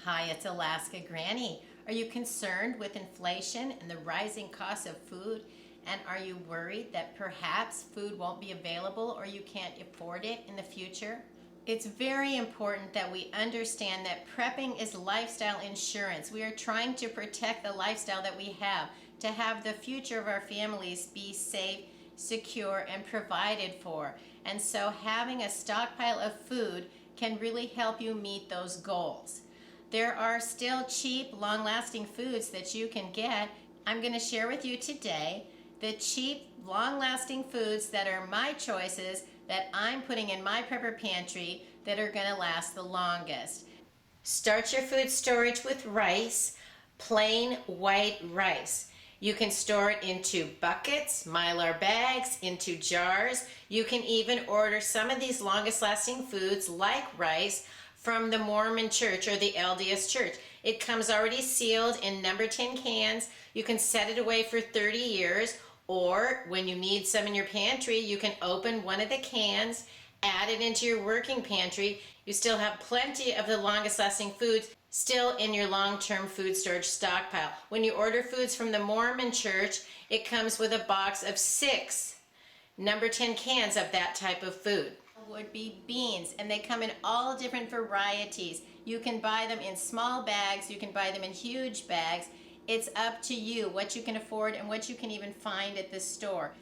Hi, it's Alaska Granny. Are you concerned with inflation and the rising cost of food? And are you worried that perhaps food won't be available or you can't afford it in the future? It's very important that we understand that prepping is lifestyle insurance. We are trying to protect the lifestyle that we have, to have the future of our families be safe, secure, and provided for. And so having a stockpile of food can really help you meet those goals. There are still cheap, long-lasting foods that you can get. I'm going to share with you today the cheap, long-lasting foods that are my choices that I'm putting in my prepper pantry that are going to last the longest. Start your food storage with rice, plain white rice. You can store it into buckets, Mylar bags, into jars. You can even order some of these longest lasting foods like rice from the Mormon Church or the LDS Church. It comes already sealed in number 10 cans. You can set it away for 30 years, or when you need some in your pantry, you can open one of the cans, add it into your working pantry. You still have plenty of the longest lasting foods still in your long-term food storage stockpile. When you order foods from the Mormon Church, it comes with a box of 6 number 10 cans of that type of food. Would be beans, and they come in all different varieties. You can buy them in small bags, you can buy them in huge bags. It's up to you what you can afford and what you can even find at the store.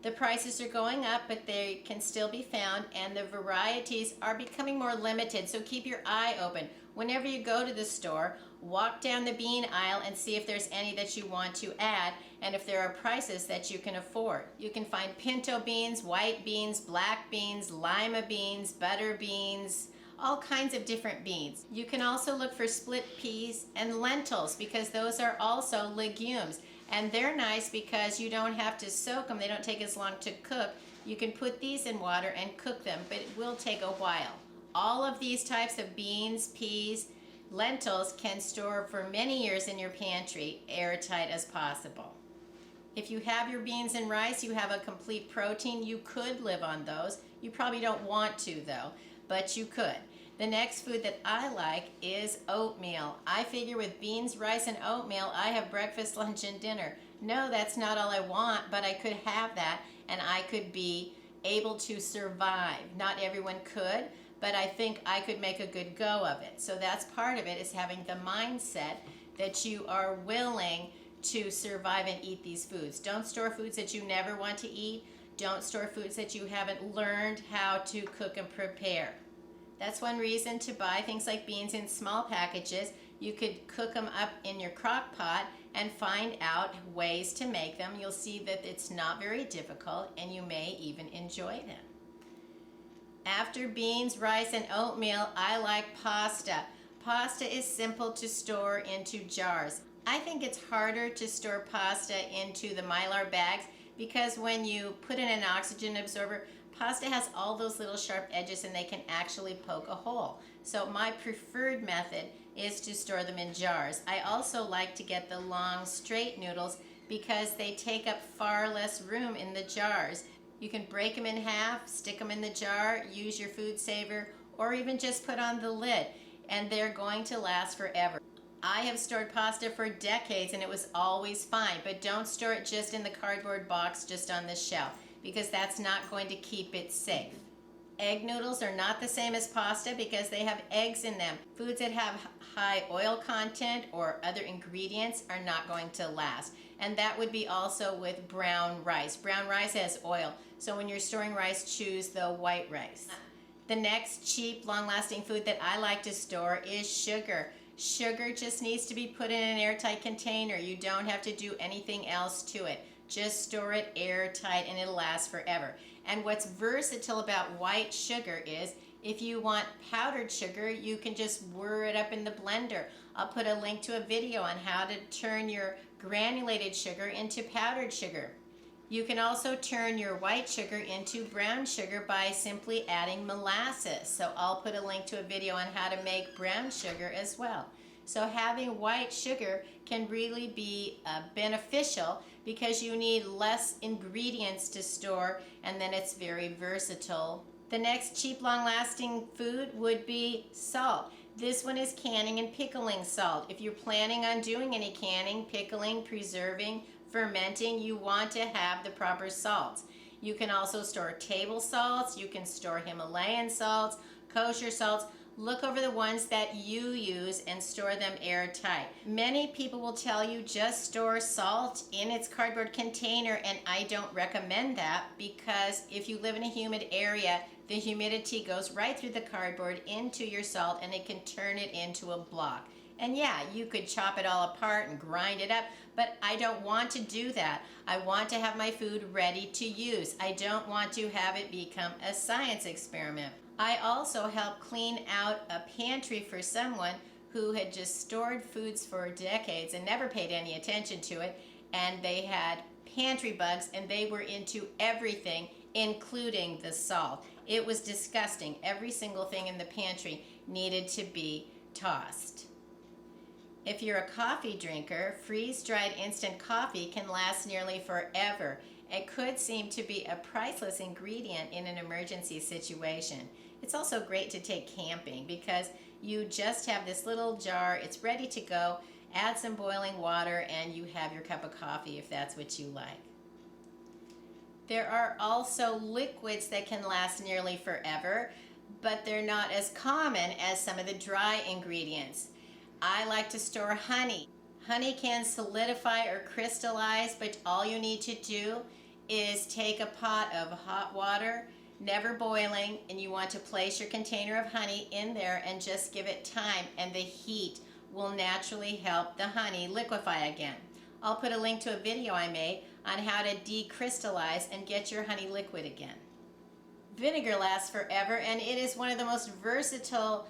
The prices are going up, but they can still be found, and the varieties are becoming more limited, so keep your eye open. Whenever you go to the store, walk down the bean aisle and see if there's any that you want to add and if there are prices that you can afford. You can find pinto beans, white beans, black beans, lima beans, butter beans, all kinds of different beans. You can also look for split peas and lentils because those are also legumes. And they're nice because you don't have to soak them. They don't take as long to cook. You can put these in water and cook them, but it will take a while. All of these types of beans, peas, lentils can store for many years in your pantry, airtight as possible. If you have your beans and rice, you have a complete protein. You could live on those. You probably don't want to though, but you could. The next food that I like is oatmeal. I figure with beans, rice, and oatmeal, I have breakfast, lunch, and dinner. No, that's not all I want, but I could have that and I could be able to survive. Not everyone could, but I think I could make a good go of it. So that's part of it, is having the mindset that you are willing to survive and eat these foods. Don't store foods that you never want to eat. Don't store foods that you haven't learned how to cook and prepare. That's one reason to buy things like beans in small packages. You could cook them up in your crock pot and find out ways to make them. You'll see that it's not very difficult and you may even enjoy them. After beans, rice, and oatmeal, I like pasta. Pasta is simple to store into jars. I think it's harder to store pasta into the Mylar bags because when you put in an oxygen absorber, pasta has all those little sharp edges and they can actually poke a hole. So my preferred method is to store them in jars. I also like to get the long straight noodles because they take up far less room in the jars. You can break them in half, stick them in the jar, use your food saver, or even just put on the lid, and they're going to last forever. I have stored pasta for decades and it was always fine, but don't store it just in the cardboard box just on the shelf because that's not going to keep it safe. Egg noodles are not the same as pasta because they have eggs in them. Foods that have high oil content or other ingredients are not going to last. And that would be also with brown rice. Brown rice has oil, so when you're storing rice, choose the white rice. The next cheap, long-lasting food that I like to store is sugar. Sugar just needs to be put in an airtight container. You don't have to do anything else to it. Just store it airtight and it'll last forever. And what's versatile about white sugar is if you want powdered sugar, you can just whir it up in the blender. I'll put a link to a video on how to turn your granulated sugar into powdered sugar. You can also turn your white sugar into brown sugar by simply adding molasses. So I'll put a link to a video on how to make brown sugar as well. So having white sugar can really be beneficial because you need less ingredients to store, and then it's very versatile The next cheap, long-lasting food would be salt. This one is canning and pickling salt. If you're planning on doing any canning, pickling, preserving, fermenting, you want to have the proper salts. You can also store table salts, you can store Himalayan salts, kosher salts. Look over the ones that you use and store them airtight. Many people will tell you just store salt in its cardboard container, and I don't recommend that because if you live in a humid area, the humidity goes right through the cardboard into your salt and it can turn it into a block. And yeah, you could chop it all apart and grind it up, but I don't want to do that. I want to have my food ready to use. I don't want to have it become a science experiment. I also helped clean out a pantry for someone who had just stored foods for decades and never paid any attention to it, and they had pantry bugs and they were into everything, including the salt. It was disgusting. Every single thing in the pantry needed to be tossed. If you're a coffee drinker, freeze-dried instant coffee can last nearly forever. It could seem to be a priceless ingredient in an emergency situation. It's also great to take camping because you just have this little jar, it's ready to go, add some boiling water, and you have your cup of coffee if that's what you like. There are also liquids that can last nearly forever, but they're not as common as some of the dry ingredients. I like to store honey. Honey can solidify or crystallize, but all you need to do is take a pot of hot water, never boiling, and you want to place your container of honey in there and just give it time, and the heat will naturally help the honey liquefy again. I'll put a link to a video I made on how to decrystallize and get your honey liquid again. Vinegar lasts forever, and it is one of the most versatile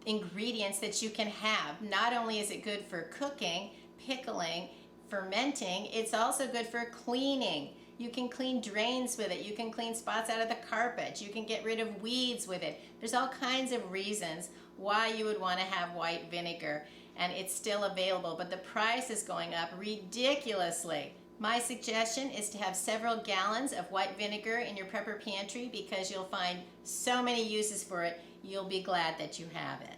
ingredients that you can have. Not only is it good for cooking, pickling, fermenting, it's also good for cleaning. You can clean drains with it. You can clean spots out of the carpet. You can get rid of weeds with it. There's all kinds of reasons why you would want to have white vinegar, and it's still available, but the price is going up ridiculously. My suggestion is to have several gallons of white vinegar in your prepper pantry because you'll find so many uses for it, you'll be glad that you have it.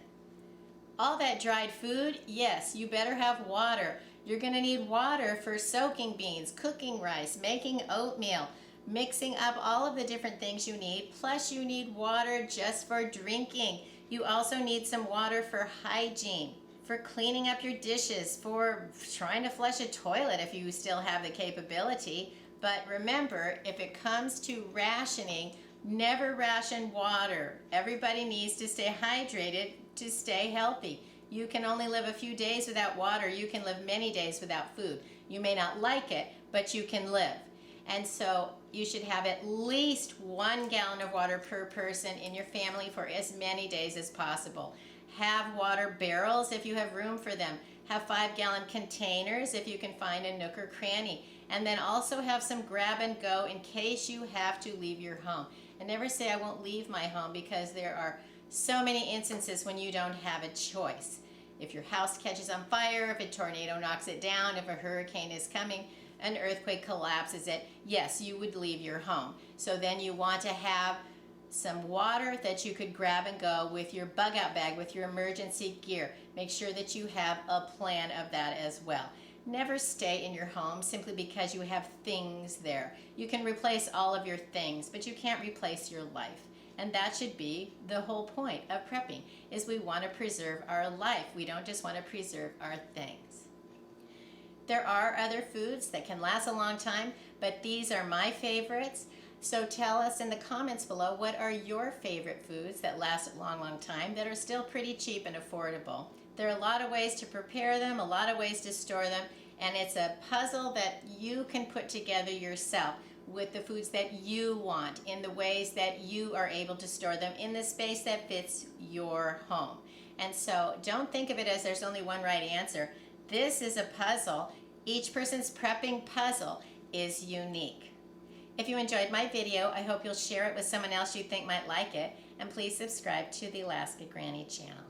All that dried food, yes, you better have water. You're going to need water for soaking beans, cooking rice, making oatmeal, mixing up all of the different things you need, plus you need water just for drinking. You also need some water for hygiene, for cleaning up your dishes, for trying to flush a toilet if you still have the capability. But remember, if it comes to rationing, never ration water. Everybody needs to stay hydrated to stay healthy. You can only live a few days without water. You can live many days without food. You may not like it, but you can live. And so you should have at least 1 gallon of water per person in your family for as many days as possible. Have water barrels if you have room for them. Have 5-gallon containers if you can find a nook or cranny. And then also have some grab and go in case you have to leave your home. And never say I won't leave my home, because there are so many instances when you don't have a choice. If your house catches on fire, if a tornado knocks it down, if a hurricane is coming, an earthquake collapses it, yes, you would leave your home. So then you want to have some water that you could grab and go with your bug out bag, with your emergency gear. Make sure that you have a plan of that as well. Never stay in your home simply because you have things there. You can replace all of your things, but you can't replace your life. And that should be the whole point of prepping, is we want to preserve our life. We don't just want to preserve our things. There are other foods that can last a long time, but these are my favorites. So tell us in the comments below, what are your favorite foods that last a long, long time that are still pretty cheap and affordable? There are a lot of ways to prepare them, a lot of ways to store them, and it's a puzzle that you can put together yourself with the foods that you want, in the ways that you are able to store them in the space that fits your home. And so don't think of it as there's only one right answer. This is a puzzle. Each person's prepping puzzle is unique. If you enjoyed my video, I hope you'll share it with someone else you think might like it, and please subscribe to the Alaska Granny channel.